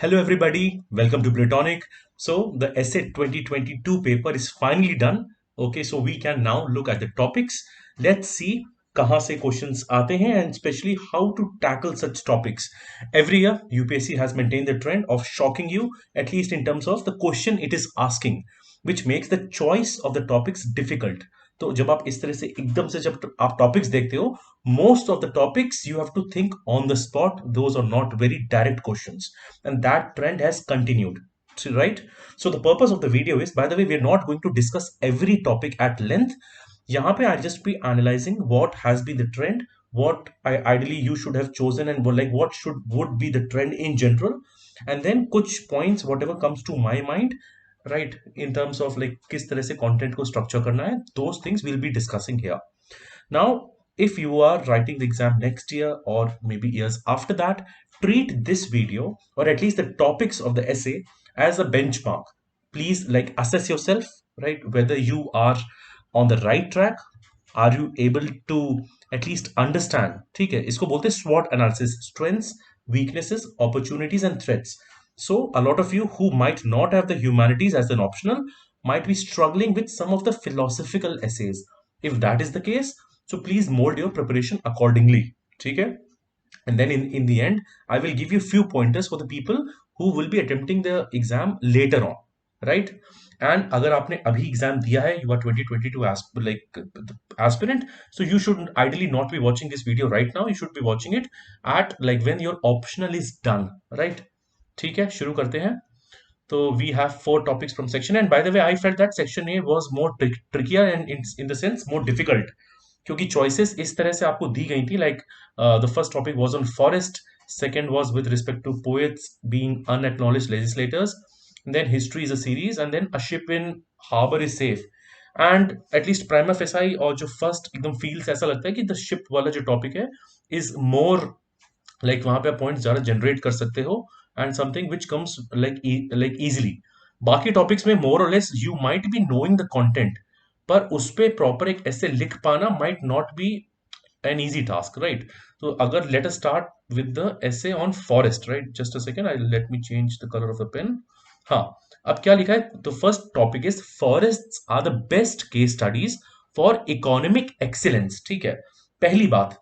Hello, everybody. Welcome to Platonic. So, the essay 2022 paper is finally done. Okay, so we can now look at the topics. Let's see कहाँ से questions आते हैं and especially how to tackle such topics. Every year, UPSC has maintained the trend of shocking you, at least in terms of the question it is asking, which makes the choice of the topics difficult. तो जब आप इस तरह से एकदम से जब आप टॉपिक्स देखते हो, most of the topics you have to think on the spot. Those are not very direct questions, and that trend has continued. Right? So the purpose of the video is, by the way, we're not going to discuss every topic at length. यहाँ पे I'll just be analyzing what has been the trend, what ideally you should have chosen, and like what should would be the trend in general, and then कुछ points whatever comes to my mind, right, in terms of like किस तरह से content को structure करना है, those things we'll be discussing here. Now, if you are writing the exam next year or maybe years after that, treat this video or at least the topics of the essay as a benchmark. Please like assess yourself, right? Whether you are on the right track. Are you able to at least understand? ठीक है, इसको बोलते हैं SWOT analysis: strengths, weaknesses, opportunities, and threats. So a lot of you who might not have the humanities as an optional might be struggling with some of the philosophical essays. If that is the case, so please mold your preparation accordingly. ठीक है? And then in the end, I will give you few pointers for the people who will be attempting the exam later on, right? And अगर आपने अभी exam दिया है, you are 2022 aspirant, so you should ideally not be watching this video right now. You should be watching it at like when your optional is done, right? ठीक है, शुरू करते हैं. So we have four topics from section, and by the way, I felt that section A was more trickier and in the sense more difficult, क्योंकि choices इस तरह से आपको दी गई थी. Like the first topic was on forest, second was with respect to poets being unacknowledged legislators, and then history is a series, and then a ship in harbor is safe. And at least prima facie और जो first एकदम feels ऐसा लगता है कि the ship वाला जो topic है is more like वहां पे आप पॉइंट्स ज्यादा जनरेट कर सकते हो and something which comes like easily. बाकी टॉपिक्स में मोर और less you might be knowing the content, पर उस पे प्रॉपर एक ऐसे लिख पाना might not be an easy task, right? तो अगर let us start with the essay on forest, right? Just a second, I let me change the colour of the pen. हाँ, अब क्या लिखा है? The first topic is forests are the best case studies for economic excellence. ठीक है, पहली बात,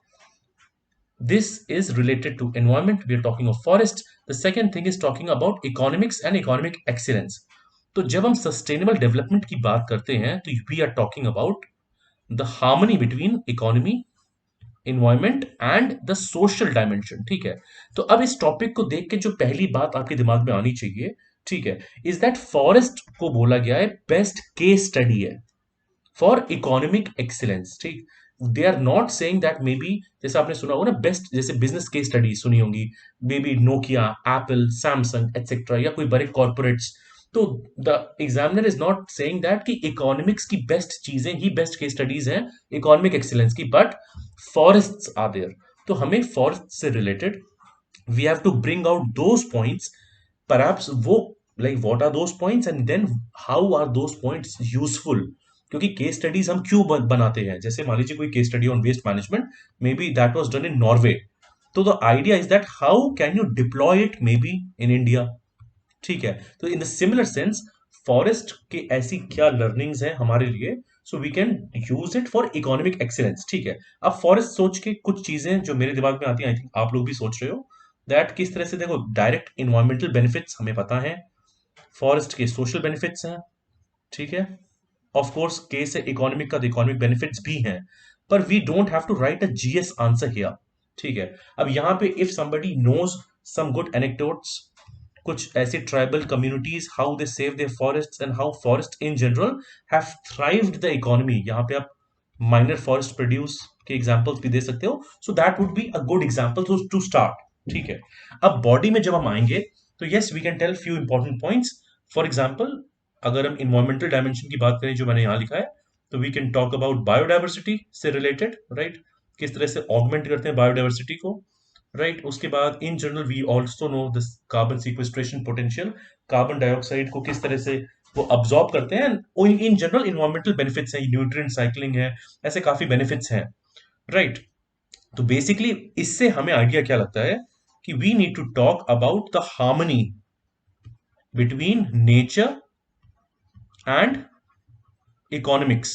this is related to environment. We are talking of forest. The second thing is talking about economics and economic excellence. तो जब हम sustainable development की बात करते हैं तो we are talking about the harmony between economy, environment and the social dimension. ठीक है, तो अब इस टॉपिक को देख के जो पहली बात आपके दिमाग में आनी चाहिए, ठीक है, इज दैट फॉरेस्ट को बोला गया है बेस्ट केस स्टडी है फॉर इकोनॉमिक एक्सीलेंस. ठीक, they are not saying that maybe, जैसे आपने सुना होगा ना, बेस्ट जैसे बिजनेस केस स्टडी सुनी होंगी, maybe Nokia, Apple, Samsung etcetera, या कोई बड़े कॉर्पोरेट्स. तो the examiner is not saying that कि इकोनॉमिक्स की बेस्ट चीजें ही बेस्ट केस स्टडीज हैं इकोनॉमिक एक्सीलेंस की, बट फॉरेस्ट्स आर देयर. तो हमें फॉरेस्ट से related we have to bring out those points, perhaps वो like what are those points and then how are those points useful. क्योंकि case studies हम क्यों बनाते हैं? जैसे मान लीजिए कोई case study on waste management, maybe that was done in Norway, तो the idea is that how can you deploy it maybe in India. ठीक है, तो in the similar sense forest के ऐसी क्या लर्निंग्स हैं हमारे लिए, so we can use it for economic excellence. ठीक है, अब फॉरेस्ट सोच के कुछ चीजें जो मेरे दिमाग में आती हैं, आई थिंक आप लोग भी सोच रहे हो दैट किस तरह से. देखो, डायरेक्ट इन्वायरमेंटल बेनिफिट्स हमें पता है, फॉरेस्ट के सोशल बेनिफिट्स हैं, ठीक है, ऑफ कोर्स केस है इकोनॉमिक का, तो इकोनॉमिक बेनिफिट्स भी हैं, पर we don't have to write a GS answer here. ठीक है, अब यहां पे if somebody knows some good anecdotes, कुछ ऐसे tribal communities, how they save their forests and how forest in general have thrived the economy, यहां पे आप माइनर फॉरेस्ट प्रोड्यूस के एग्जांपल्स भी दे सकते हो, so that would be a good example to start. ठीक है, अब बॉडी में जब हम आएंगे तो yes we can tell few important points. For example, अगर हम इन्वायरमेंटल डायमेंशन की बात करें जो मैंने यहां लिखा है, तो we can talk about biodiversity से रिलेटेड, राइट? किस तरह से ऑगमेंट करते हैं बायोडाइवर्सिटी को, राइट? उसके बाद in general we also know this carbon sequestration potential, carbon dioxide को किस तरह से वो अब्सॉर्ब करते हैं. इन जनरल इन्वायरमेंटल बेनिफिट्स हैं, न्यूट्रिएंट साइक्लिंग है, ऐसे काफी बेनिफिट्स हैं, राइट? तो बेसिकली इससे हमें आइडिया क्या लगता है कि we need to talk about the harmony between nature and economics.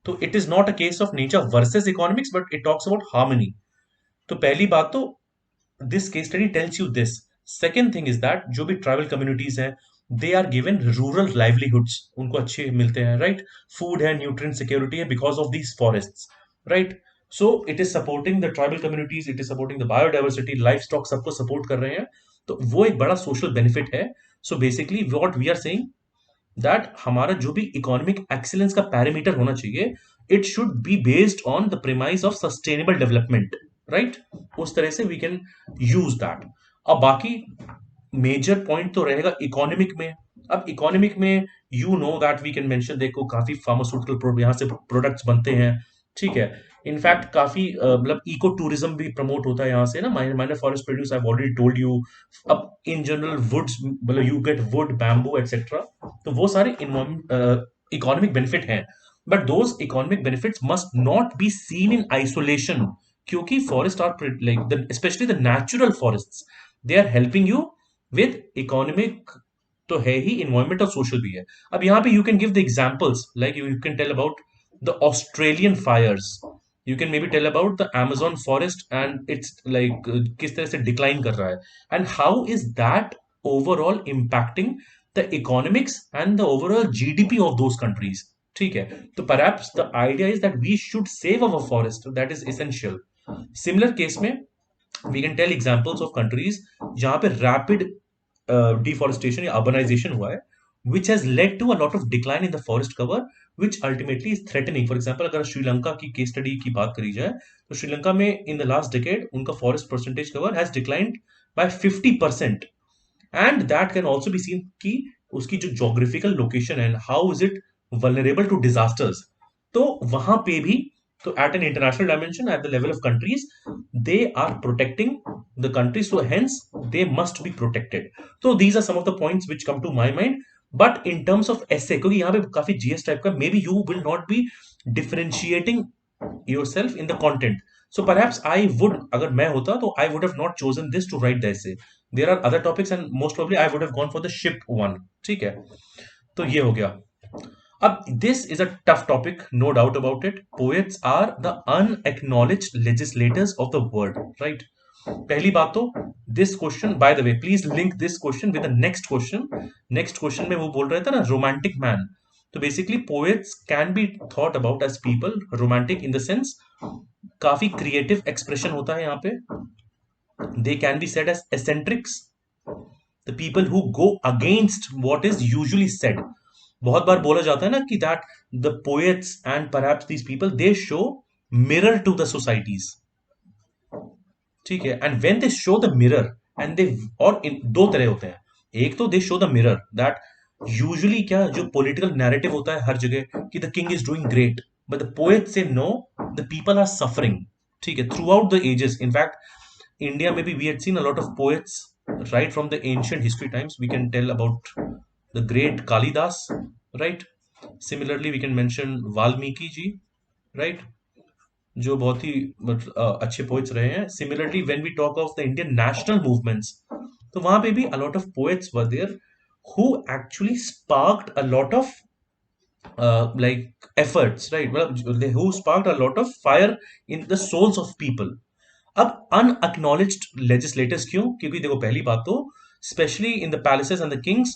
तो it is not a case of nature versus economics, but it talks about harmony. तो पहली बात तो this case study tells you this. Second thing is that जो भी tribal communities हैं, they are given rural livelihoods, उनको अच्छे मिलते हैं, right? Food है, nutrient security है because of these forests, right? So it is supporting the tribal communities, it is supporting the biodiversity, livestock सबको support कर रहे हैं, तो वो एक बड़ा social benefit है. So basically what we are saying that हमारा जो भी इकोनॉमिक एक्सीलेंस का पैरामीटर होना चाहिए, it should be based on the premise of sustainable development, right? उस तरह से वी कैन यूज दैट. अब बाकी मेजर पॉइंट तो रहेगा इकोनॉमिक में. अब इकोनॉमिक में you know that we can mention, देखो काफी फार्मास्यूटिकल यहाँ से प्रोडक्ट्स बनते हैं, ठीक है. इनफैक्ट काफी मतलब इको टूरिज्म भी प्रमोट होता है यहाँ से ना. Minor forest produce, I have already told you. अब इन जनरल वुड्स, मतलब you get wood, bamboo etcetera, तो वो सारे इकोनॉमिक बेनिफिट हैं. But those economic benefits must not be seen in isolation, क्योंकि forest are like specially the natural forest, they are helping you with economic तो है ही, environment और social भी है. अब यहाँ पे you can give the examples, like you can tell about the Australian fires. You can maybe tell about the Amazon forest and it's like किस तरह से decline कर रहा है, and how is that overall impacting the economics and the overall GDP of those countries. ठीक है, तो perhaps the idea is that we should save our forest, that is essential. Similar case में we can tell examples of countries जहाँ पे rapid deforestation या urbanization हुआ है, which has led to a lot of decline in the forest cover, which ultimately is threatening. For example, अगर श्रीलंका की case study की बात करी जाए, तो श्रीलंका में in the last decade उनका forest percentage cover has declined by 50%, and that can also be seen कि उसकी जो geographical location है, how is it vulnerable to disasters. तो वहां पे भी, so at an international dimension, at the level of countries, they are protecting the countries, so hence they must be protected. So these are some of the points which come to my mind. But in terms of essay, क्योंकि यहाँ पे काफी GS type का, maybe you will not be differentiating yourself in the content. So perhaps I would, अगर मैं होता तो I would have not chosen this to write the essay. There are other topics and most probably I would have gone for the ship one. ठीक है, तो ये हो गया. अब this is a tough topic, no doubt about it. Poets are the unacknowledged legislators of the world, right? पहली बात तो this question, by the way, please link this question with the next question. Next question में वो बोल रहे थे ना romantic man. तो basically poets can be thought about as people romantic in the sense काफी creative expression होता है यहाँ पे. They can be said as eccentrics, the people who go against what is usually said. बहुत बार बोला जाता है ना कि that the poets and perhaps these people, they show mirror to the societies. ठीक है, and when they show the mirror and they, और दो तरह होते हैं. एक तो they show the mirror that usually क्या जो political narrative होता है हर जगह कि the king is doing great, but the poets say no, the people are suffering. ठीक है, throughout the ages. In fact, India maybe we had seen a lot of poets right from the ancient history times. We can tell about the great Kalidas, right? Similarly, we can mention Valmiki ji, right? जो बहुत ही अच्छे poets रहे हैं. Similarly when we talk of the Indian national movements, तो वहां पे भी a lot of poets were there who actually sparked a lot of like efforts, right? Well, who sparked a lot of fire in the souls of people. अब unacknowledged legislators क्यों? क्योंकि देखो पहली बात तो especially in the palaces and the kings,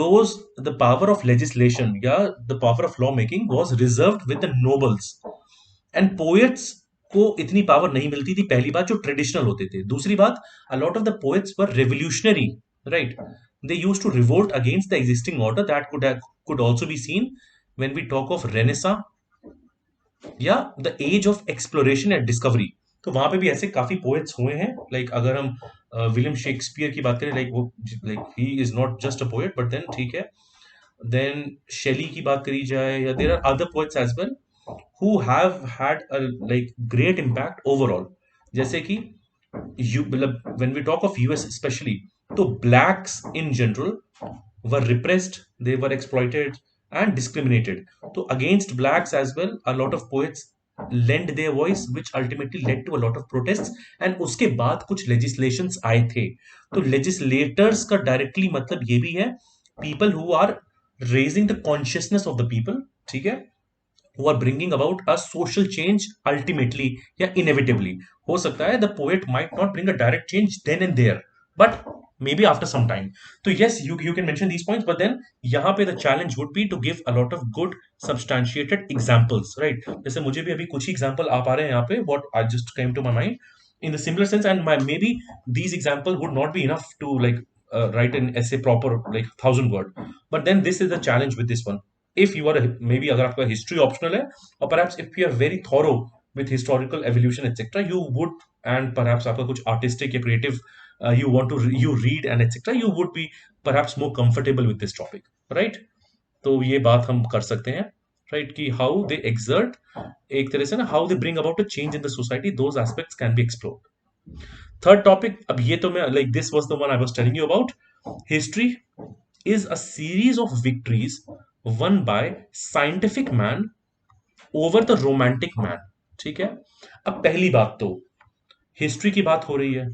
those the power of legislation या the power of law making was reserved with the nobles, and poets को इतनी पावर नहीं मिलती थी. पहली बात, जो ट्रेडिशनल होते थे. दूसरी बात, a lot of the poets were revolutionary, right? They used to revolt against the existing order. That could also be seen when we talk of Renaissance या the age of exploration and discovery. तो वहां पे भी ऐसे काफी poets हुए हैं. Like अगर हम विलियम शेक्सपियर की बात करें, लाइक वो, like he is not just a poet but then ठीक है. देन शेली की बात करी जाए, या there are other poets as well who have had a like great impact overall. जैसे कि you, when we talk of US especially, तो blacks in general were repressed, they were exploited and discriminated. तो against blacks as well, a lot of poets lend their voice which ultimately led to a lot of protests, and उसके बाद कुछ legislations आए थे. तो legislators का directly मतलब ये भी है people who are raising the consciousness of the people, ठीक है, who are bringing about a social change ultimately या inevitably. हो सकता है the poet might not bring a direct change then and there, but maybe after some time. So yes, you can mention these points, but then यहाँ पे the challenge would be to give a lot of good substantiated examples, right? जैसे मुझे भी अभी कुछ ही example आ पा रहे हैं यहाँ पे, what I just came to my mind in the similar sense, and maybe these example would not be enough to like write an essay proper like 1,000 word, but then this is the challenge with this one. If you are maybe अगर आपका history optional है, or perhaps if you are very thorough with historical evolution etc, you would, and perhaps आपका कुछ artistic या creative you want to you read and etc, you would be perhaps more comfortable with this topic, right? तो ये बात हम कर सकते हैं, right, कि how they exert, एक तरह से ना, how they bring about a change in the society, those aspects can be explored. Third topic, अब ये तो मैं like this was the one I was telling you about. History is a series of victories won by scientific man over the romantic man, ठीक है. अब पहली बात तो हिस्ट्री की बात हो रही है.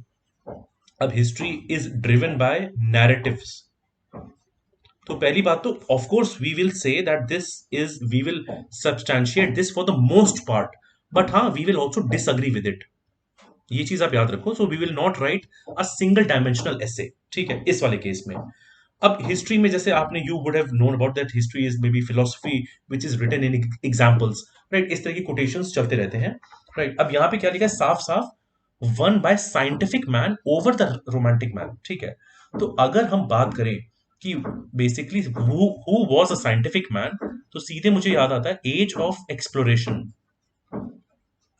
अब history is driven by narratives. तो पहली बात तो of course we will say that this is, we will substantiate this for the most part, but हाँ, we will also disagree with it. ये चीज आप याद रखो. So we will not write a single dimensional essay, ठीक है, इस वाले केस में. अब हिस्ट्री में जैसे आपने, you would have known about that history is maybe philosophy which is written in examples, right. इस तरह की कोटेशंस चलते रहते हैं, राइट. अब यहाँ पे क्या लिखा है, साफ साफ one by scientific man over the romantic man, ठीक है. तो अगर हम बात करें कि basically who was a scientific man, तो सीधे मुझे याद आता है एज ऑफ एक्सप्लोरेशन,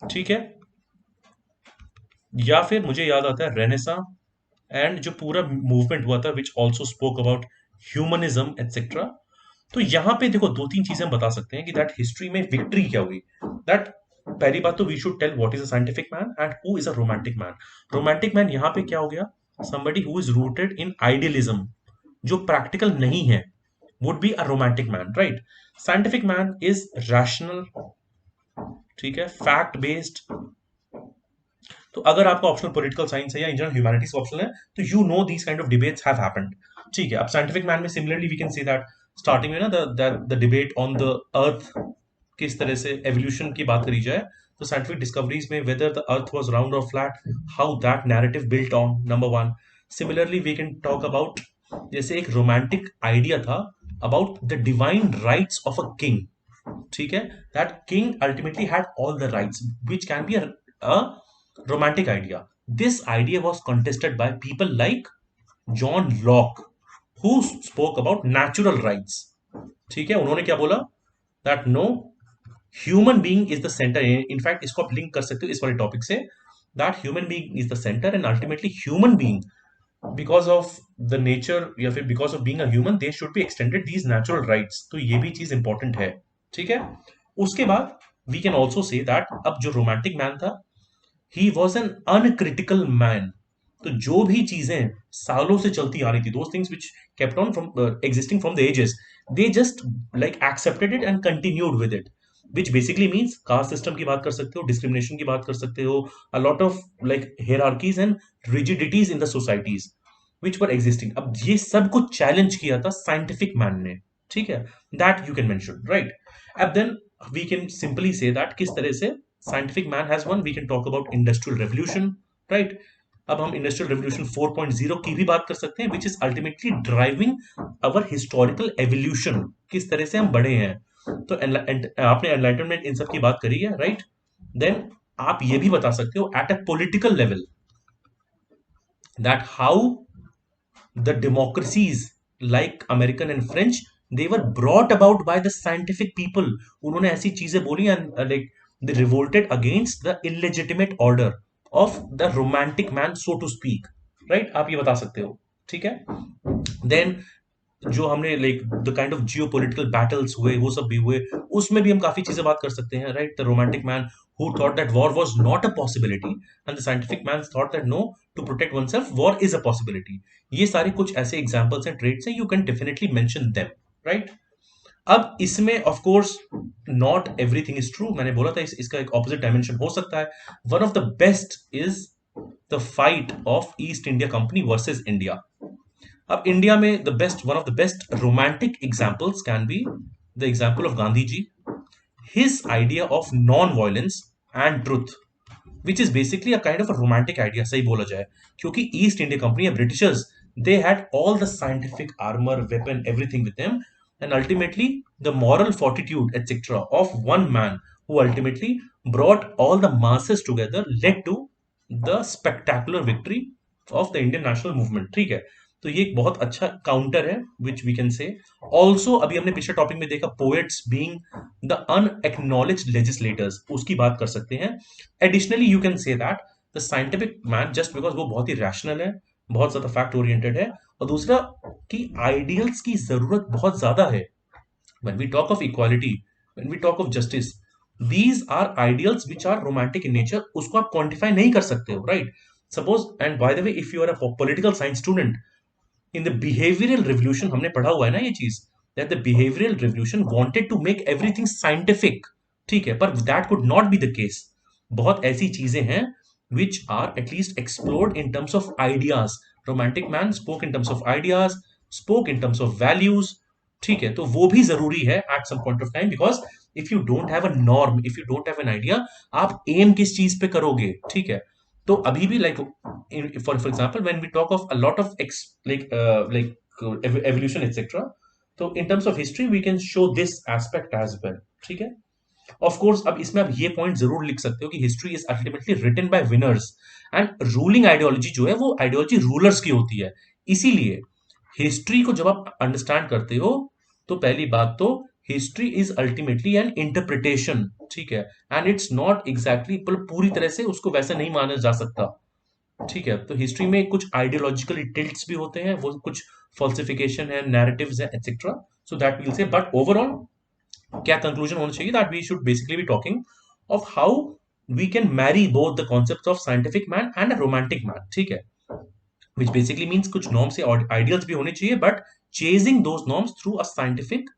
ठीक है, या फिर मुझे याद आता है रेनेसा, एंड जो पूरा मूवमेंट हुआ था which also spoke about humanism etcetera. तो यहां पे देखो दो तीन चीजें हम बता सकते हैं कि दैट हिस्ट्री में विक्ट्री क्या हुई. दैट पहली बात तो we should tell what is a scientific man and who is a romantic man. Romantic man यहां पे क्या हो गया, somebody who is rooted in idealism, जो प्रैक्टिकल नहीं है, would be a romantic man, right? Scientific man is rational, ठीक है, फैक्ट बेस्ड. तो अगर आपका ऑप्शनल पॉलिटिकल साइंस है या इंजनरल ह्यूमैनिटीज का ऑप्शन है, तो you know these kind of debates have happened, ठीक है. अब साइंटिफिक मैन में similarly we can say that starting में ना the debate on the earth, किस तरह से एवोल्यूशन की बात करी जाए, तो साइंटिफिक डिस्कवरीज में whether the earth was round or flat, how that narrative built on, number one. Similarly we can talk about, जैसे एक रोमांटिक आइडिया था about the divine rights of a king, ठीक है. That king ultimately had all the rights which can be a romantic idea. This idea was contested by people like John Locke, who spoke about natural rights. ठीक है, उन्होंने क्या बोला, that no, human being is the center. In fact, इसको आप link कर सकते हो इस वाले टॉपिक से, that human being is the center and ultimately human being, because of the nature या फिर because of being a human, they should be extended these natural rights. तो ये भी चीज इंपॉर्टेंट है, ठीक है. उसके बाद we can also say that अब जो रोमांटिक मैन था, he was an uncritical man. तो जो भी चीजें सालों से चलती आ रही थी, those things which kept on from existing from the ages, they just like accepted it and continued with it, which basically means caste system की बात कर सकते हो, discrimination की बात कर सकते हो, a lot of like hierarchies and rigidities in the societies which were existing. अब ये सब कुछ challenge किया था scientific man ने, ठीक है, that you can mention, right? अब then we can simply say that किस तरह से scientific man has won. We can talk about industrial revolution, right? अब हम इंडस्ट्रियल रेवोल्यूशन 4.0 की भी बात कर सकते हैं, which is ultimately driving our historical evolution, किस तरह से हम बढ़े हैं. तो आपने एनलाइटनमेंट इन सब की बात करी है, राइट. देन आप ये भी बता सकते हो at a political level that how the democracies like American and French, they were brought about by the scientific people. उन्होंने ऐसी चीजें बोली and like they revolted against the illegitimate order of the romantic man, so to speak, right? आप ये बता सकते हो, ठीक है. then जो हमने like the kind of geo political battles हुए, वो सब भी हुए, उसमें भी हम काफी चीजें बात कर सकते हैं, right. The romantic man who thought that war was not a possibility and the scientific man thought that no, to protect oneself war is a possibility. ये सारे कुछ ऐसे एग्जांपल्स एंड ट्रेड्स हैं, you can definitely mention them, right? अब इसमें of course not everything is true, मैंने बोला था इसका एक ऑपोजिट डायमेंशन हो सकता है. One of the best is the fight of East India company versus India. अब इंडिया में the best, one of the best romantic examples can be the example of Gandhi ji, his idea of non-violence and truth, which is basically a kind of a romantic idea, सही बोला जाए, क्योंकि east India company या Britishers, they had all the scientific armor, weapon, everything with them, and ultimately the moral fortitude, etc., of one man who ultimately brought all the masses together led to the spectacular victory of the Indian national movement. ठीक है, तो ये एक बहुत अच्छा counter है which we can say. Also अभी हमने पिछले टॉपिक में देखा poets being the unacknowledged legislators, उसकी बात कर सकते हैं. Additionally you can say that the scientific man, just because वो बहुत ही रैशनल है, बहुत ज्यादा फैक्ट ओरिएंटेड है, और दूसरा कि आइडियल्स की जरूरत बहुत ज्यादा है. when we talk of equality, when we talk of justice, these are ideals which are romantic in nature. उसको आप क्वांटिफाई नहीं कर सकते हो, right? Suppose, and by the way, if you are a political science student, in the behavioural revolution हमने पढ़ा हुआ है ना ये चीज, that the behavioural revolution wanted to make everything scientific. ठीक है, पर that could not be the case. बहुत ऐसी चीजें हैं which are at least explored in terms of ideas. Romantic man spoke in terms of ideas, spoke in terms of values. ठीक है, तो वो भी जरूरी है at some point of time, because if you don't have a norm, if you don't have an idea, आप aim किस चीज पे करोगे? ठीक है, तो अभी भी like for example when we talk of a lot of evolution etc., तो in terms of history we can show this aspect as well. ठीक है, ऑफ कोर्स अब इसमें आप ये पॉइंट जरूर लिख सकते हो कि history is ultimately written by winners, and ruling ideology जो है वो आइडियोलॉजी रूलर्स की होती है. इसीलिए हिस्ट्री को जब आप अंडरस्टैंड करते हो, तो पहली बात तो history is ultimately N interpretation. ठीक है, एंड इट्स नॉट एग्जैक्टली, पूरी तरह से उसको वैसे नहीं माना जा सकता. ठीक है, तो हिस्ट्री में कुछ आइडियोलॉजिकल टिल्ट्स भी होते हैं, वो कुछ फॉल्सिफिकेशन है, नैरेटिव्स है, etcetera. So that will say, but overall क्या कंक्लूजन होना चाहिए, that we should basically be talking of how we can marry both the concept of scientific man and a romantic man. ठीक है, which basically means कुछ norms या ideals भी होने चाहिए, but chasing those norms through a scientific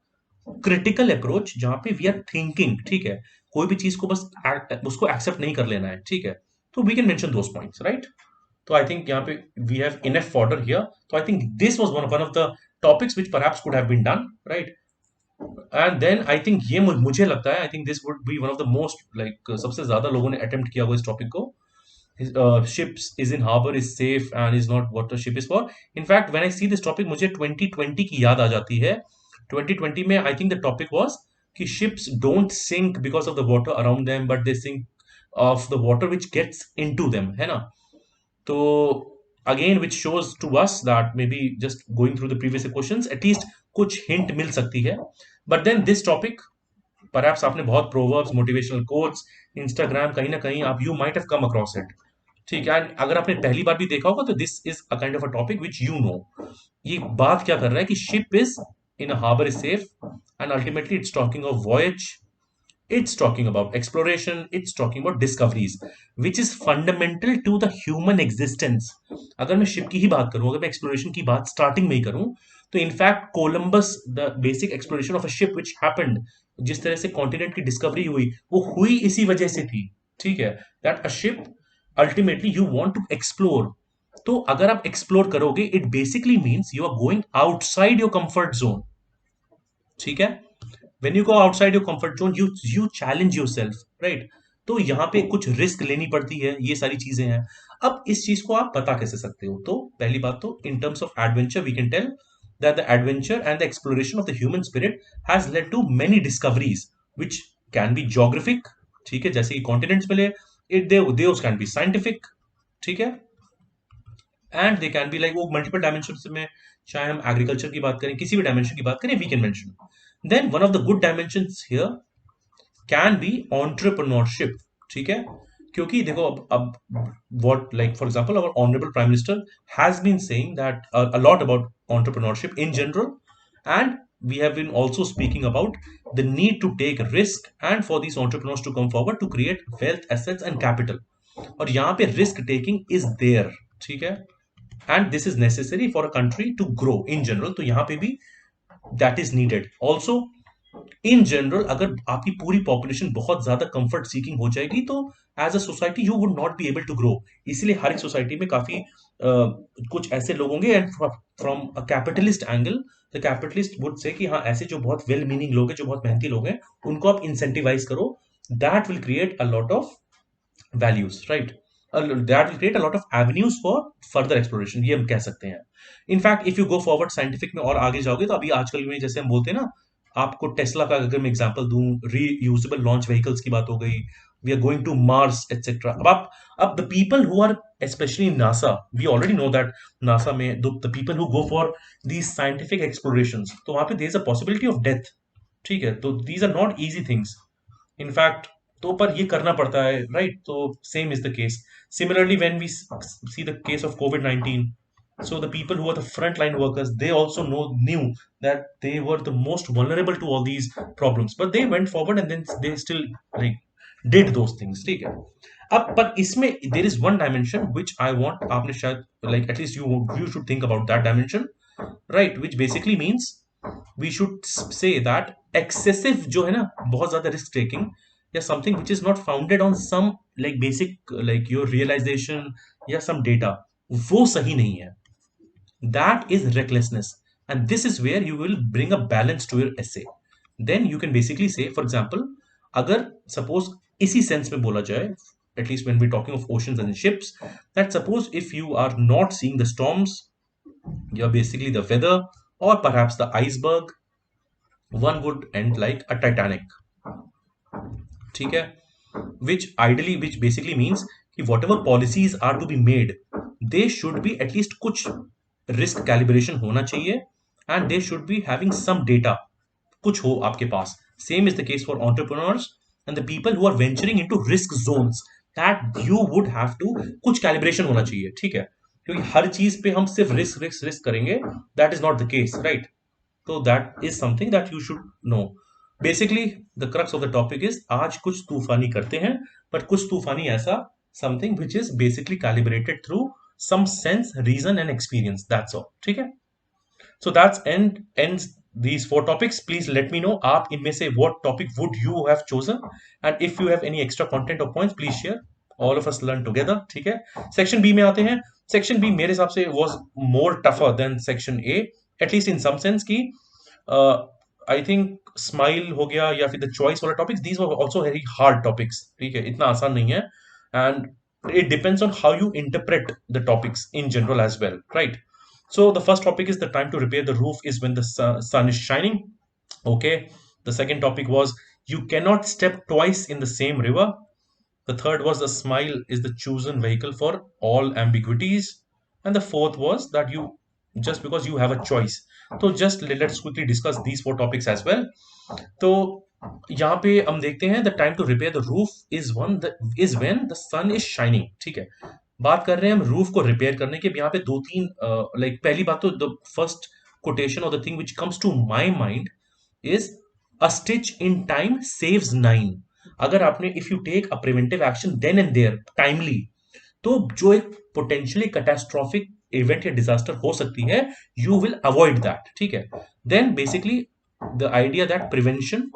critical approach, जहां पे we are thinking. ठीक है, कोई भी चीज को बस उसको एक्सेप्ट नहीं कर लेना है. ठीक है, तो we can mention those points, right? तो आई थिंक यहाँ पे we have enough fodder here. तो I think this was one of the topics which perhaps could have been done, right? And then I think ये मुझे लगता है, I think this would be one of the most like, सबसे ज्यादा लोगों ने attempt किया हुआ इस टॉपिक को. ships is in harbor is safe and is not what the ship is for. In fact, when I see this topic, मुझे 2020 की याद आ जाती है. 2020 में I think the topic was कि ships don't sink because of the water around them, but they sink of the water which gets into them, है ना? तो again which shows to us that maybe just going through the previous questions at least कुछ hint मिल सकती है. But then this topic, perhaps आपने बहुत proverbs, motivational quotes, Instagram, कहीं ना कहीं आप you might have come across it. ठीक है, and अगर आपने पहली बार भी देखा होगा तो this is a kind of a topic which you know. ये बात क्या कर रहा है कि ship is in a harbor is safe, and ultimately it's talking of voyage, it's talking about exploration, it's talking about discoveries, which is fundamental to the human existence. अगर मैं ship की ही बात करूं, अगर मैं एक्सप्लोरेशन की बात स्टार्टिंग में ही करूं, तो in fact Columbus, the basic exploration of a ship which happened, जिस तरह से कॉन्टिनेंट की डिस्कवरी हुई, वो हुई इसी वजह से थी. ठीक है, that a ship ultimately you want to explore. तो अगर आप एक्सप्लोर करोगे, it basically means you are going outside your comfort zone. ठीक है, when you go outside your comfort zone, you challenge yourself, right? तो यहाँ पे कुछ रिस्क लेनी पड़ती है, ये सारी चीजें हैं. अब इस चीज को आप बता कैसे सकते हो? तो पहली बात तो in terms of adventure we can tell that the adventure and the exploration of the human spirit has led to many discoveries which can be geographic. ठीक है, जैसे कि कॉन्टिनेंट्स मिले, those can be scientific. ठीक है, and they can be like, वो multiple dimension में, चाहे हम एग्रीकल्चर की बात करें, किसी भी डायमेंशन की बात करें, we can mention. Then one of the good dimensions here can be entrepreneurship. ठीक है, क्योंकि देखो अब what, like for example our honourable prime minister has been saying that a lot about entrepreneurship in general, and we have been also speaking about the need to take risk and for these entrepreneurs to come forward to create wealth, assets and capital. और यहाँ पे risk taking is there. ठीक है, and this is necessary for a country to grow in general. तो यहाँ पे भी that is needed also. In general अगर आपकी पूरी पॉपुलेशन बहुत ज्यादा कंफर्ट सीकिंग हो जाएगी तो as a society you would not be able to grow. इसलिए हर एक सोसाइटी में काफी कुछ ऐसे लोग होंगे, and from a capitalist angle the capitalist would say कि हाँ, ऐसे जो बहुत वेल मीनिंग लोग हैं, जो बहुत मेहनती लोग हैं, उनको आप इंसेंटिवाइज करो। That will create a lot of values, right? That will create a lot of avenues for further exploration, ये हम कह सकते हैं। In fact if you go forward scientific में और आगे जाओगे तो अभी आजकल में जैसे हम बोलते हैं ना, आपको टेस्ला का अगर मैं एग्जांपल दूं, रीयूजेबल लॉन्च व्हीकल्स की बात हो गई, we are going to Mars etcetera. अब the people who are specially NASA, we already know that NASA में the people who go for these scientific explorations, तो वहां पे there is a possibility of death. ठीक है, तो these are not easy things in fact. तो पर ये करना पड़ता है, राइट? तो same is the case. Similarly when we see the case of कोविड-19, so the people who are the frontline workers, they also knew that they were the most vulnerable to all these problems, but they went forward and then they still like did those things, ठीक है? अब पर इसमें there is one dimension which I want, आपने शायद like at least you should think about that dimension, right? Which basically means we should say that excessive जो है ना, बहुत ज्यादा रिस्क टेकिंग या something which is not founded on some like basic like your realization या some data, वो सही नहीं है। that is recklessness, and this is where you will bring a balance to your essay. Then you can basically say, for example, अगर suppose इसी sense में बोला जाए, at least when we're talking of oceans and ships, that suppose if you are not seeing the storms, you're basically the weather or perhaps the iceberg, one would end like a Titanic, ठीक है? Which basically means कि whatever policies are to be made, they should be at least कुछ risk calibration होना चाहिए, and they should be having some data, कुछ हो आपके पास। Same is the case for entrepreneurs and the people who are venturing into risk zones, that you would have to कुछ calibration होना चाहिए, ठीक है? क्योंकि हर चीज पे हम सिर्फ रिस्क रिस्क रिस्क करेंगे, that is not the case, right? So that is something that you should know. Basically, the crux of the topic is आज कुछ तूफानी करते हैं, but कुछ तूफानी ऐसा something which is basically calibrated through some sense, reason and experience. That's all. ठीक है? So that's ends these four topics. Please let me know आप इनमें से what topic would you have chosen, and if you have any extra content or points, please share. All of us learn together. ठीक है? Section B में आते हैं। Section B मेरे हिसाब से was more tougher than Section A, at least in some sense कि I think smile हो गया या फिर द चॉइस वाला topics, these were also very hard topics, ठीक है? इतना आसान नहीं है, and it depends on how you interpret the topics in general as well, right? So the first topic is the time to repair the roof is when the sun is shining. Okay. The second topic was you cannot step twice in the same river. The third was the smile is the chosen vehicle for all ambiguities. And the fourth was that you just because you have a choice. So just let's quickly discuss these four topics as well. तो यहाँ पे हम देखते हैं the time to repair the roof is when the sun is shining, ठीक है? बात कर रहे हैं हम रूफ को रिपेयर करने के। यहाँ पे दो तीन लाइक पहली बात तो द फर्स्ट कोटेशन और the thing which comes to my mind is a stitch in time saves nine. अगर आपने if you take a preventive action then and there timely, तो जो एक पोटेंशियली कैटास्ट्रोफिक इवेंट या डिजास्टर हो सकती है, यू विल अवॉइड दैट, ठीक है? Then basically the idea that prevention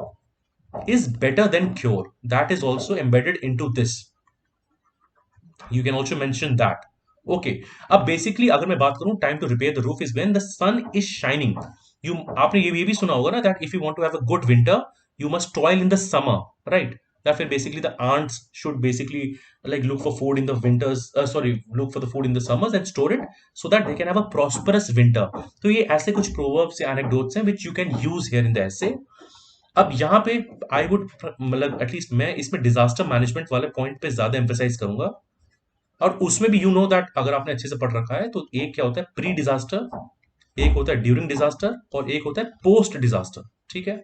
is better than cure, that is also embedded into this. You can also mention that. Okay. अब basically अगर मैं बात करूं time to repair the roof is when the sun is shining. You आपने ये भी सुना होगा ना that if you want to have a good winter you must toil in the summer, right? That फिर basically the ants should basically like look for food in the winters, look for the food in the summers and store it so that they can have a prosperous winter. तो ये ऐसे कुछ proverbs या anecdotes हैं which you can use here in the essay. अब यहाँ पे I would मतलब एटलीस्ट मैं इसमें डिजास्टर मैनेजमेंट वाले पॉइंट पे ज्यादा एम्फेसाइज करूंगा, और उसमें भी यू नो दैट अगर आपने अच्छे से पढ़ रखा है तो एक क्या होता है प्री डिजास्टर, एक होता है ड्यूरिंग डिजास्टर और एक होता है पोस्ट डिजास्टर, ठीक है?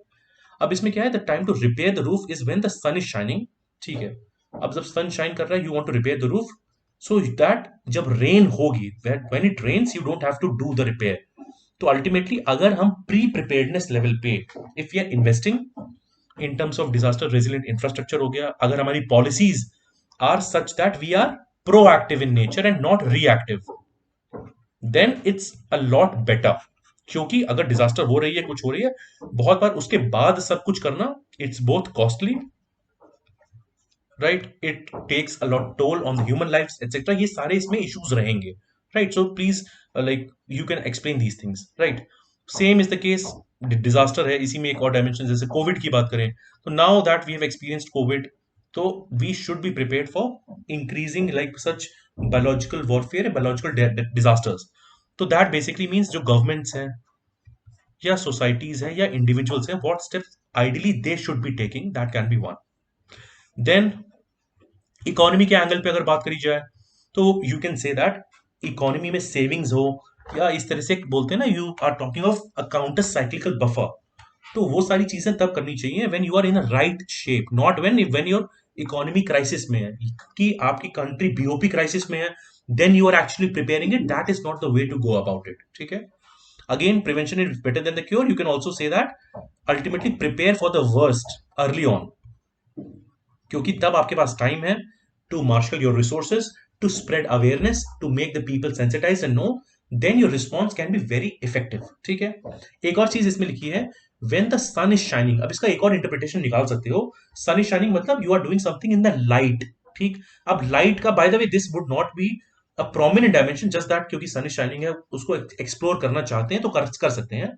अब इसमें क्या है the time to repair the roof is when the sun is shining, ठीक है? अब जब सन शाइन कर रहा है you want to repair the roof, so that जब रेन होगी, when it rains you don't have to do the repair. तो अल्टीमेटली अगर हम प्री प्रिपेयर्डनेस लेवल पे if we are investing in terms of disaster resilient infrastructure हो गया, अगर हमारी policies are such that we are proactive in nature and not reactive, then it's a lot better, क्योंकि अगर disaster हो रही है, कुछ हो रही है, बहुत बार उसके बाद सब कुछ करना, it's both costly, right, it takes a lot toll on human lifes etcetera, ये सारे इसमें इश्यूज रहेंगे, right. So please like you can explain these things, right. Same is the case, disaster है, इसी में एक और डायमेंशन, जैसे कोविड की बात करें, तो now that we have experienced Covid, तो we should be prepared for increasing like such biological warfare, biological disasters. तो दैट बेसिकली मीन्स जो गवर्नमेंट्स हैं या सोसाइटीज हैं या इंडिविजुअल्स हैं, what steps ideally they should be taking, that can be one. Then economy के angle पे अगर बात करी जाए, तो you can say that economy में सेविंग्स हो, या इस तरह से बोलते हैं ना, you are talking of a counter cyclical buffer, तो वो सारी चीजें तब करनी चाहिए when you are in a right shape, not when your economy crisis में है, कि आपकी कंट्री बीओपी क्राइसिस में है, then you are actually preparing it, that is not the way to go about it, ठीक है। Again prevention is better than the cure, you can also say that ultimately prepare for the worst early on, क्योंकि तब आपके पास time है to marshal your resources, to spread awareness, to make the people sensitize and know, then your response can be very effective, ठीक है। एक और चीज इसमें लिखी है, when the sun is shining, अब इसका एक और इंटरप्रिटेशन निकाल सकते हो, सन इज शाइनिंग मतलब you are doing something in the light, ठीक। अब लाइट का by the way this would not be a prominent dimension, just that क्योंकि सन इज शाइनिंग है, उसको एक्सप्लोर करना चाहते हैं तो कर सकते हैं।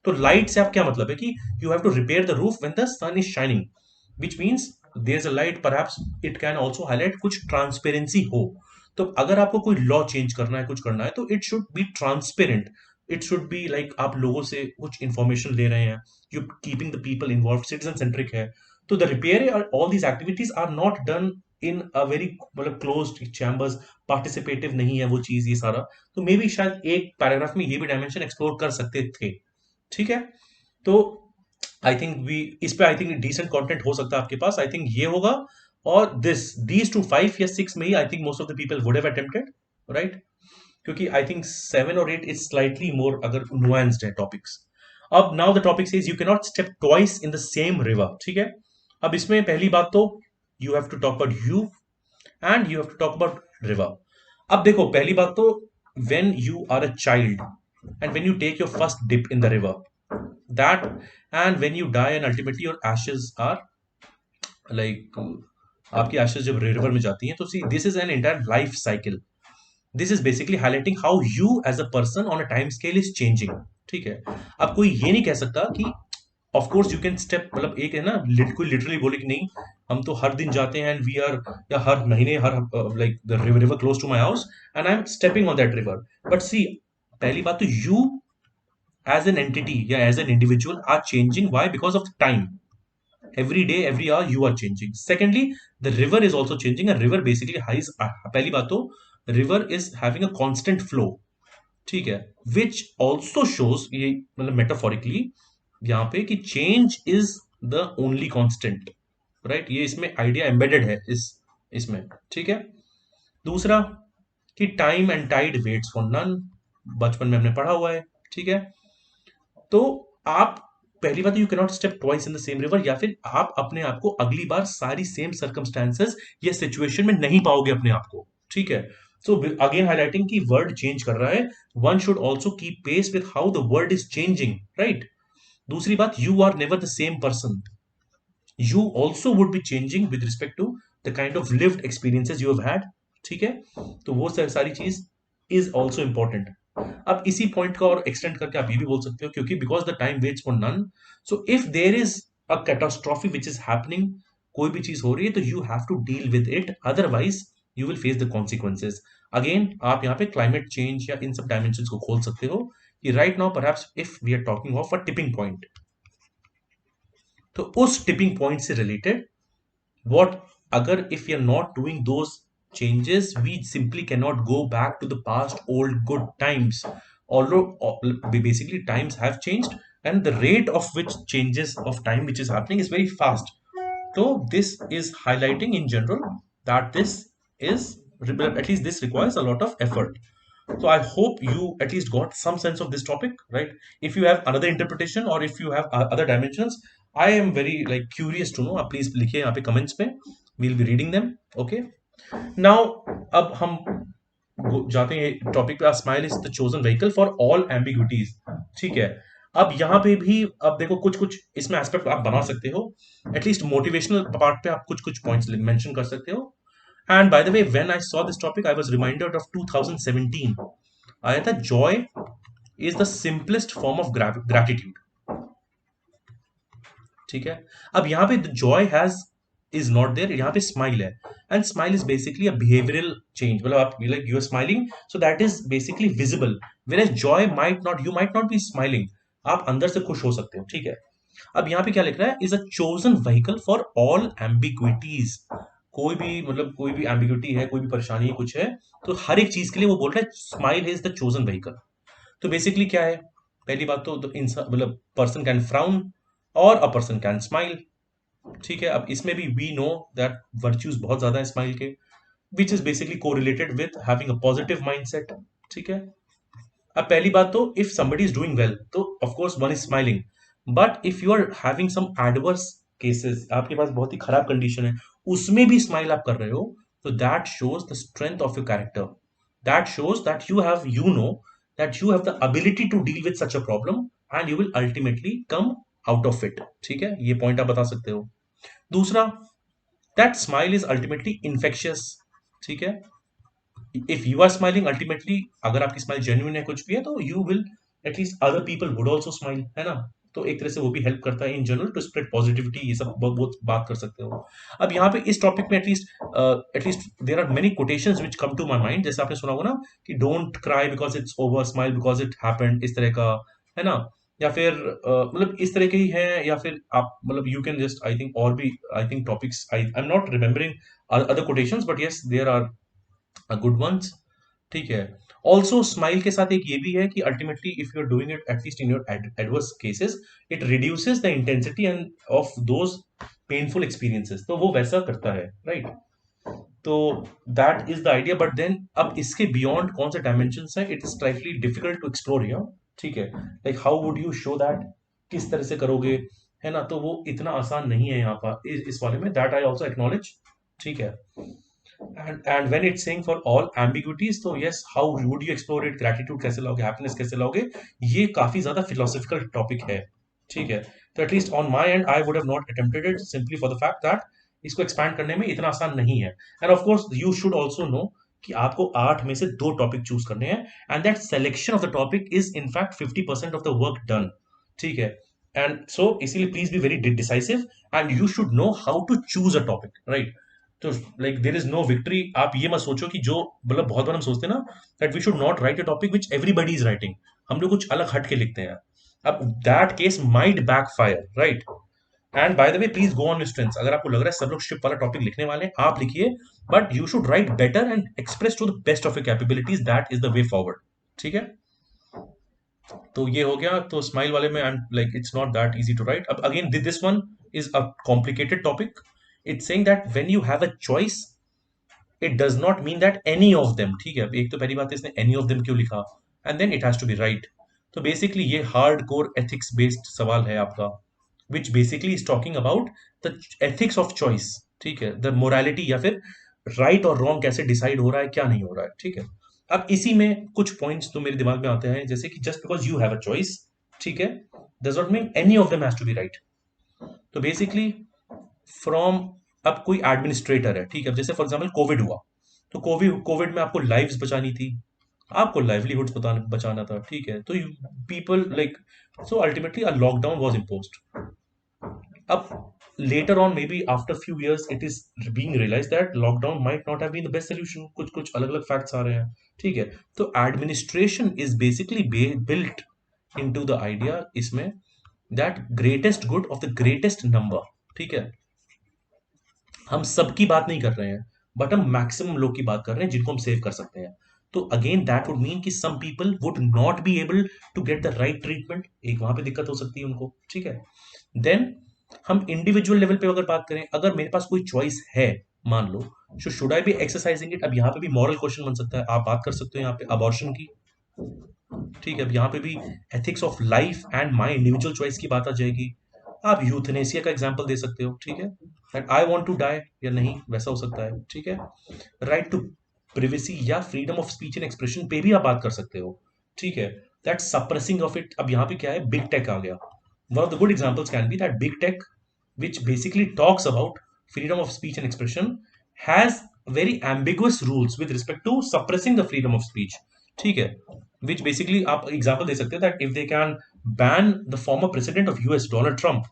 तो लाइट से आप क्या मतलब है कि you have to repair the roof when the sun is shining, which means there's a light, perhaps it can also highlight कुछ ट्रांसपेरेंसी हो। तो अगर आपको कोई लॉ चेंज करना है, कुछ करना है, तो it should be transparent, it should be like आप लोगों से कुछ इंफॉर्मेशन ले रहे हैं, you keeping the people involve, citizen centric है। तो the repair all these activities are not done in a very मतलब क्लोज्ड चैम्बर्स, पार्टिसिपेटिव नहीं है वो चीज, ये सारा। तो मे बी शायद एक पैराग्राफ में ये भी डायमेंशन एक्सप्लोर कर सकते थे, ठीक है। तो आई थिंक वी इस पे आई थिंक डिसेंट कंटेंट हो सकता है आपके पास, आई थिंक ये होगा। और दीज टू 5 या 6 में ही I think most of the people would have attempted, right, क्योंकि आई थिंक 7 और 8 इज स्लाइटली मोर अगर नुआंस्ड है टॉपिक्स। अब now the topic is you can not step twice in the same river, ठीक है। अब इसमें पहली बात तो you have to talk about you and you have to talk about river. अब देखो पहली बात तो, when you are a child and when you take your first dip in the river, that and when you die and ultimately your ashes are like आपकी ashes जब river में जाती हैं, तो see this is an entire life cycle, this is basically highlighting how you as a person on a time scale is changing, ठीक है। अब कोई ये नहीं कह सकता कि of course you can step, मतलब एक है ना कोई लिटरली बोले कि नहीं हम तो हर दिन जाते हैं एंड वी आर, या हर महीने हर like the river close to my house and I am stepping on that river, but see पहली बात तो you as an entity, yeah, as an individual are changing, why? Because of the time, every day every hour you are changing. Secondly, the river is also changing, and river basically has पहली बात तो river is having a constant flow, ठीक है, which also shows ये मतलब metaphorically यहाँ पे कि change is the only constant, right, ये इसमें आइडिया एम्बेडेड है इस इसमें, ठीक है। दूसरा कि time and tide waits for none, बचपन में हमने पढ़ा हुआ है, ठीक है। तो आप पहली बात, you can not step twice in the same river, या फिर आप अपने आप को अगली बार सारी सेम सर्कमस्टांसेस या सिचुएशन में नहीं पाओगे अपने आप को, ठीक है। सो अगेन हाईलाइटिंग कि वर्ल्ड चेंज कर रहा है, one should also keep pace with how the world is changing, right. दूसरी बात, you are never the same person, you also would be changing with respect to the kind of lived experiences you have had, ठीक है। तो वो सारी चीज is also important. अब इसी पॉइंट का और एक्सटेंड करके आप ये भी बोल सकते हो, क्योंकि because the time waits for none, so if there is a catastrophe which is happening, कोई भी चीज हो रही है तो you have to deal with it, otherwise you will face the consequences. Again आप यहाँ पे क्लाइमेट चेंज या इन सब डायमेंशन को खोल सकते हो कि right now perhaps if we are talking of a tipping point, तो उस टिपिंग पॉइंट से related what agar if we are not doing those changes, we simply cannot go back to the past old good times, although basically times have changed and the rate of which changes of time which is happening is very fast. So this is highlighting in general that this is, at least this requires a lot of effort. So I hope you at least got some sense of this topic, right? If you have another interpretation or if you have other dimensions, I am very like curious to know. Please लिखिए यहाँ पे comments में. We'll be reading them. Okay. Now अब हम जाते हैं topic पे. Smile is the chosen vehicle for all ambiguities. ठीक है। अब यहाँ पे भी अब देखो कुछ कुछ इसमें एस्पेक्ट आप बना सकते हो, एटलीस्ट मोटिवेशनल पार्ट पे आप कुछ कुछ पॉइंट्स मेंशन कर सकते हो। And by the way when I saw this topic I was reminded of 2017 आया था, joy is the simplest form of gratitude. ठीक है। अब यहाँ पे joy has is not there, यहाँ पे स्माइल है। And smile is basically a behavioural change, मतलब आप like you are smiling so that is basically visible, whereas joy might not, you might not be smiling, आप अंदर से खुश हो सकते हो। ठीक है। अब यहाँ पे क्या लिख रहा है, is a chosen vehicle for all ambiguities. कोई भी मतलब कोई भी एम्बिग्विटी है, कोई भी परेशानी है, कुछ है, तो हर एक चीज के लिए वो बोल रहा है smile is the chosen vehicle. तो बेसिकली क्या है, पहली बात तो इंसान मतलब पर्सन कैन फ्राउन और अ पर्सन कैन स्माइल। ठीक है। अब इसमें भी वी नो दैट वर्च्यूज बहुत ज्यादा है स्माइल के, which is basically correlated with having a positive mindset. ठीक है। अब पहली बात तो if somebody is doing well तो of course one is smiling, but if you are having some adverse cases, आपके पास बहुत ही खराब कंडीशन है, उसमें भी स्माइल आप कर रहे हो, तो that shows the strength of your character, that shows that you know that you have the ability to deal with such a problem and you will ultimately come out of it. ठीक है, ये point आप बता सकते हो। दूसरा, that smile is ultimately infectious. ठीक है। If you are smiling ultimately, अगर आपकी स्माइल जेन्युइन है, कुछ भी है, तो you will at least other people would also smile, है ना। तो एक तरह से वो भी हेल्प करता है in general to spread positivity, ये सब बहुत बहुत बात कर सकते हो। अब यहाँ पे इस टॉपिक में at least there are many quotations which come to my mind, जैसे आपने सुना होगा ना कि don't cry because it's over, smile because it happened, इस तरह का, है ना। या फिर मतलब इस तरह के ही है, या फिर आप मतलब you can just I think और भी I think topics, I am not remembering other quotations, but yes there are good ones. ठीक है। ऑल्सो स्माइल के साथ एक ये भी है कि ultimately if you are doing it at least in your adverse cases, it reduces the intensity and of those painful experiences, तो वो वैसा करता है, राइट। तो that is the idea, but then अब इसके बियॉन्ड कौन से डायमेंशन है, it is slightly difficult to explore here. ठीक है। Like how would you show that, किस तरह से करोगे, है ना, तो वो इतना आसान नहीं है यहाँ पर इस वाले में, दैट आई ऑल्सो एक्नॉलेज। ठीक है। and when it's saying for all ambiguities, तो yes, how would you explore it, gratitude कैसे लाओगे, happiness कैसे लाओगे, ये काफी ज्यादा philosophical topic है। ठीक है। तो at least on my end I would have not attempted it, simply for the fact that इसको एक्सपैंड करने में इतना आसान नहीं है। And of course you should also know कि आपको 8 में से 2 टॉपिक चूज करने हैं, and that selection of the topic is in fact 50% of the work done. ठीक है। एंड सो इसीलिए please be very decisive, and you should know how to choose a topic, right. तो like there is no victory, आप ये मत सोचो कि जो मतलब बहुत बार हम सोचते हैं ना that we should not write a topic which everybody is writing, हम लोग कुछ अलग हट के लिखते हैं। अब that case might backfire, right. And by the way please go on your strengths, अगर आपको लग रहा है सब लोग शिप वाला टॉपिक लिखने वाले हैं, आप लिखिए, but you should write better and express to the best of your capabilities, that is the way forward. ठीक है। तो ये हो गया, तो स्माइल वाले में and like it's not that easy to right. अब again this one is a complicated topic, it's saying that when you have a choice it does not mean that any of them. ठीक है। एक तो पहली बात है इसने any of them क्यों लिखा, and then it has to be right. तो बेसिकली ये हार्ड कोर एथिक्स बेस्ड सवाल है आपका, which basically is talking about the ethics of choice. ठीक है। द मोरालिटी, या फिर राइट और रॉन्ग कैसे डिसाइड हो रहा है, क्या नहीं हो रहा है। ठीक है। अब इसी में कुछ पॉइंट्स तो मेरे दिमाग में आते हैं, जैसे कि just because you have a choice, ठीक है, does not mean any of them has to be right. तो बेसिकली फ्रॉम, अब कोई एडमिनिस्ट्रेटर है, ठीक है, जैसे फॉर एग्जाम्पल कोविड हुआ, तो कोविड कोविड में आपको लाइव्स बचानी थी, आपको लाइवलीहुड्स बचाना था। ठीक है। तो people like, so ultimately a lockdown was imposed. अब later on maybe after few years it is being realized that lockdown might not have been the best solution, कुछ कुछ अलग अलग फैक्ट्स आ रहे हैं। ठीक है। तो administration is basically built into the idea इसमें that greatest good of the greatest number। ठीक है। हम सबकी बात नहीं कर रहे हैं, बट हम मैक्सिमम लोग की बात कर रहे हैं जिनको हम सेव कर सकते हैं। तो अगेन दैट वुड मीन कि some people would not be able to get the right treatment, एक वहां पे दिक्कत हो सकती है उनको। ठीक है। देन हम इंडिविजुअल लेवल पे अगर बात करें, अगर मेरे पास कोई चॉइस है, मान लो, should I be exercising it. अब यहाँ पे भी मॉरल क्वेश्चन बन सकता है, आप बात कर सकते हो यहाँ पे अबॉर्शन की। ठीक है। अब यहाँ पे भी ethics of life and my individual choice की बात आ जाएगी। आप यूथनेसिया का एग्जाम्पल दे सकते हो। ठीक है। That I want to die या नहीं, वैसा हो सकता है। ठीक है। राइट टू प्रिवेसी या freedom of speech and expression पे भी आप बात कर सकते हो। ठीक है। That suppressing of it. अब यहाँ पे क्या है, बिग टेक आ गया। One of the good examples can be that big tech which basically talks about freedom of speech and expression has very ambiguous rules with respect to suppressing the freedom of speech, ठीक है, which basically आप example दे सकते हैं that if they can ban the former president of US Donald Trump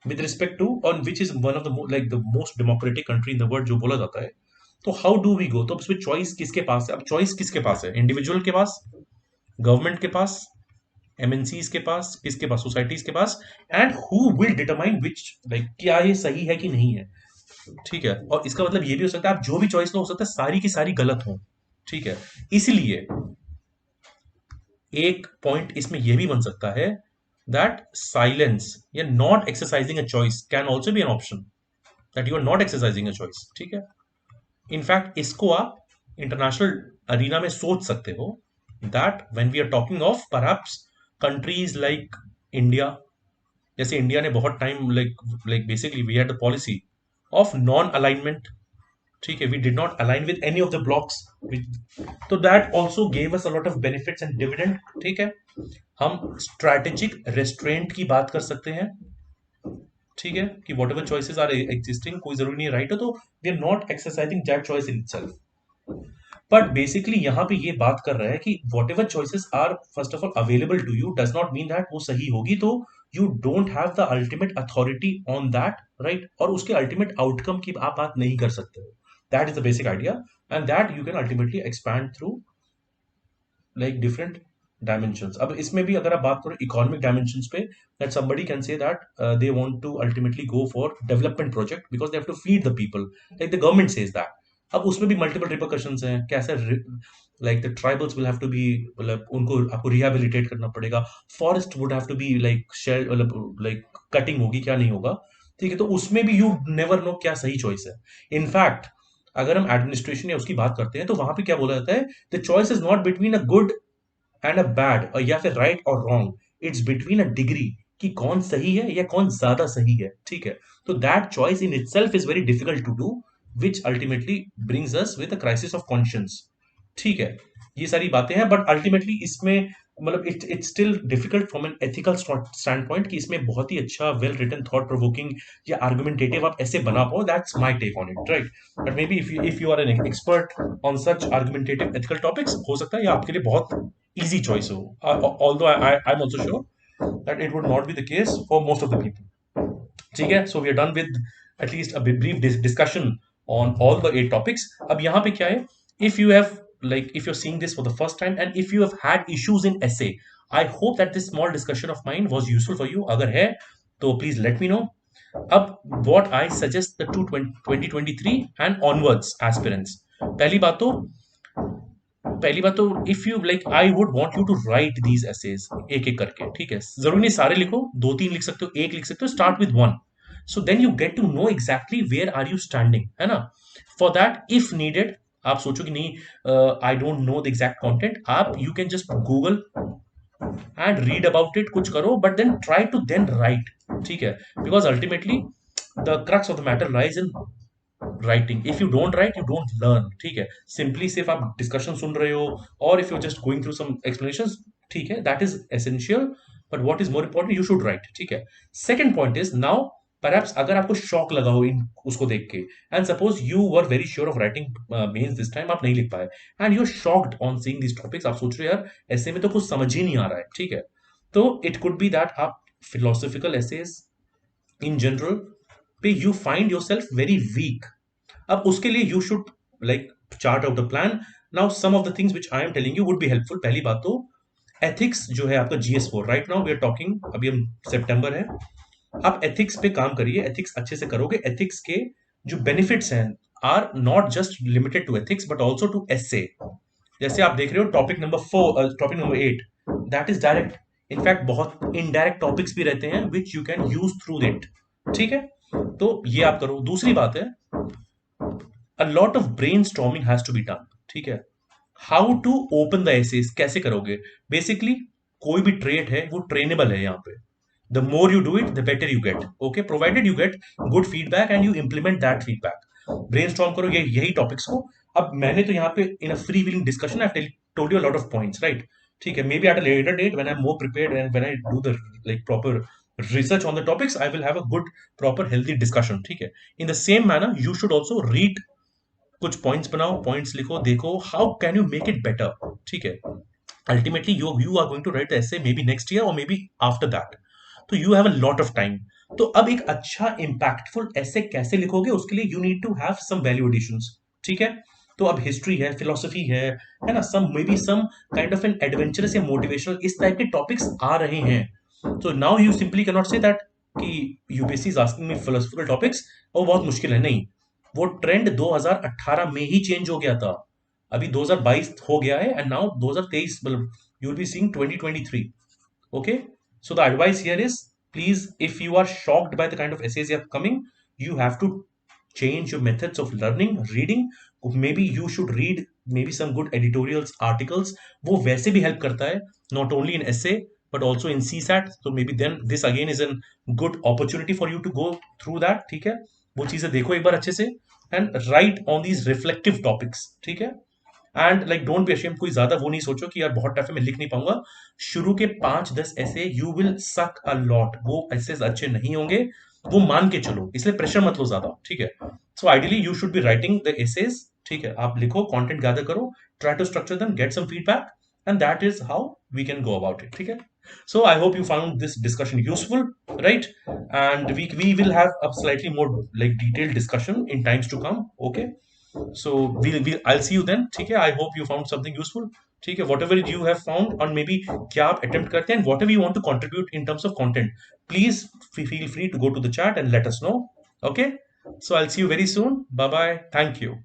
with respect to on which is one of the like the most democratic country in the world जो बोला जाता है, तो how do we go, तो उसमें choice किसके पास है, अब चॉइस किसके पास है, इंडिविजुअल के पास, गवर्नमेंट के पास, एमएनसीज के पास, किसके पास, सोसाइटीज के पास, and who will determine which, like क्या ये सही है कि नहीं है, ठीक है। और इसका मतलब ये भी हो सकता है आप जो भी चॉइस लो, हो सकता है सारी की सारी गलत हो, ठीक है। इसलिए एक पॉइंट इसमें यह भी बन सकता है दैट साइलेंस या not exercising a choice can also be an option, that you are not exercising a choice, ठीक है। इनफैक्ट इसको आप इंटरनेशनल अरीना में सोच सकते हो that when we are talking of perhaps countries like India, जैसे इंडिया ने बहुत time like basically we had the policy of non alignment, ठीक है, we did not align with any of the blocks, तो that also gave us a lot of benefits and dividend, ठीक है। हम strategic restaurant की बात कर सकते हैं, ठीक है, कि whatever choices are existing, कोई जरूरी नहीं राइट हो, तो we are not exercising that choice in itself. But basically यहाँ पे ये बात कर रहा है कि whatever choices are first of all available to you does not mean that वो सही होगी, तो you don't have the ultimate authority on that, right, और उसके अल्टीमेट आउटकम की आप बात नहीं कर सकते हो। That is the basic idea, and that you can ultimately expand through like different dimensions. अब इसमें भी अगर आप बात करो इकोनॉमिक डायमेंशंस पे, that somebody can say that they want to ultimately go for development project because they have to feed the people, like the government says that. अब उसमें भी मल्टीपल रिपरकशंस हैं, कैसे like the tribals will have to be, मतलब उनको आपको rehabilitate करना पड़ेगा, forest would have to be like share, मतलब लाइक कटिंग होगी, क्या नहीं होगा, ठीक है। तो उसमें भी यू नेवर नो क्या सही चॉइस है। इनफैक्ट अगर हम एडमिनिस्ट्रेशन या उसकी बात करते हैं तो वहां पे क्या बोला जाता है, the choice is not between a good and a bad, और या फिर राइट और wrong, it's between a degree, कि कौन सही है या कौन ज्यादा सही है, ठीक है। तो that choice in itself is very difficult to do, which ultimately brings us with a crisis of conscience, ठीक है। ये सारी बातें हैं, बट अल्टीमेटली इसमें मतलब it's still difficult from an ethical standpoint, कि इसमें बहुत ही अच्छा वेल रिटन थॉट प्रोवोकिंग या आर्गुमेंटेटिव आप ऐसे बना पाओ, that's my take on it, right. But maybe if you are an expert on such argumentative ethical topics, हो सकता है ये आपके लिए बहुत easy choice हो, although I'm also sure that it would not be the case for most of the people, ठीक है। So we are done with at least a brief discussion on all the 8 topics। अब यहाँ पे क्या है, if you have like if you're seeing this for the first time and if you have had issues in essay, I hope that this small discussion of mine was useful for you। अगर है तो please let me know। अब what I suggest the 2023 and onwards aspirants, पहली बात तो if you like I would want you to write these essays एक एक करके, ठीक है, जरूरी नहीं सारे लिखो, 2-3 लिख सकते हो, एक लिख सकते हो, start with one, so then you get to know exactly where are you standing, है ना। फॉर दैट इफ नीडेड, आप सोचो कि नहीं I don't know the exact content, आप you can just Google and read about it, कुछ करो, but then try to then right, ठीक है, because ultimately the crux of the matter lies in writing. If you don't write you don't learn, ठीक है। Simply सिर्फ आप discussion सुन रहे हो और if you just going through some explanations, ठीक है, that is essential, but what is more important, you should write, ठीक है। Second point is now perhaps अगर आपको शॉक लगा हो इन उसको देख के, and suppose you were very sure of writing mains this time, आप नहीं लिख पाए, and you are shocked on seeing this topics, आप सोच रहे हो यार ऐसे में तो कुछ समझ ही नहीं आ रहा है, ठीक है। तो इट कुड बी दैट आप फिलोसॉफिकल एसेज इन जनरल पे you find yourself very weak. अब उसके लिए you should like chart out a plan. Now some of the things which I am telling you would be helpful. पहली बात तो ethics जो है आपका GS4, right now we are talking, अभी हम सितंबर है, आप एथिक्स पे काम करिए, एथिक्स अच्छे से करोगे, एथिक्स के जो बेनिफिट्स हैं are not just limited to ethics but also to essay. जैसे आप देख रहे हो topic number 4, topic number 8, that is direct, in fact बहुत इनडायरेक्ट टॉपिक्स भी रहते हैं which you can use through it, ठीक है। तो ये आप करो। दूसरी बात है a lot of brainstorming has to be done, ठीक है। How to open the essays कैसे करोगे, बेसिकली कोई भी ट्रेड है वो ट्रेनेबल है यहाँ पे, the more you do it the better you get, okay, provided you get good feedback and you implement that feedback. Brainstorm करो यही टॉपिक्स को। अब मैंने तो यहाँ पे in a free willing discussion I told you a lot of points, right, ठीक है, maybe at a later date when I am more prepared and when I do the like proper research on the topics, I will have a good proper healthy discussion. ठीक है, in the same manner you should also read, कुछ points बनाओ, points लिखो, देखो how can you make it better. ठीक है, ultimately you are going to write the essay maybe next year और maybe after that, तो you have a lot of time. तो अब एक अच्छा इम्पैक्टफुल ऐसे कैसे लिखोगे, उसके लिए you need to have some value additions. ठीक है, तो अब हिस्ट्री है, फिलोसफी है ना, some maybe some kind of an adventurous या मोटिवेशनल, इस टाइप के टॉपिक्स आ रहे हैं. So now you simply can not say that कि UPSC is asking me philosophical topics और बहुत मुश्किल है. नहीं, वो ट्रेंड 2018 में ही चेंज हो गया था. अभी 2022 हो गया है एंड नाउ 2023, मतलब you will be seeing 2023. Okay, so the advice here is, please, if you are shocked by the kind of essays you are coming, you have to change your methods of learning, reading. Maybe you should read maybe some good editorials, articles. वो वैसे भी help करता है, not only in essay but also in CSAT. So maybe then this again is a good opportunity for you to go through that. ठीक है, वो चीजें देखो एक बार अच्छे से and write on these reflective topics. ठीक है, and like don't be ashamed, कोई ज्यादा वो नहीं सोचो कि यार बहुत टफ है मैं लिख नहीं पाऊंगा. शुरू के 5-10 ऐसे यू विल सक अ लॉट, वो ऐसे अच्छे नहीं होंगे, वो मान के चलो, इसलिए प्रेशर मत लो ज्यादा. ठीक है, so ideally you should be writing the essays. ठीक है, आप लिखो, कंटेंट गैदर करो, try to structure them, get some feedback, and that is how we can go about it. ठीक है, so I hope you found this discussion useful, right? And we will have a slightly more like detailed discussion in times to come. Okay, so we'll I'll see you then. ठीक है, I hope you found something useful. ठीक है, whatever you have found और maybe क्या आप attempt करते हैं, whatever you want to contribute in terms of content, please feel free to go to the chat and let us know. Okay, so I'll see you very soon. Bye bye, thank you.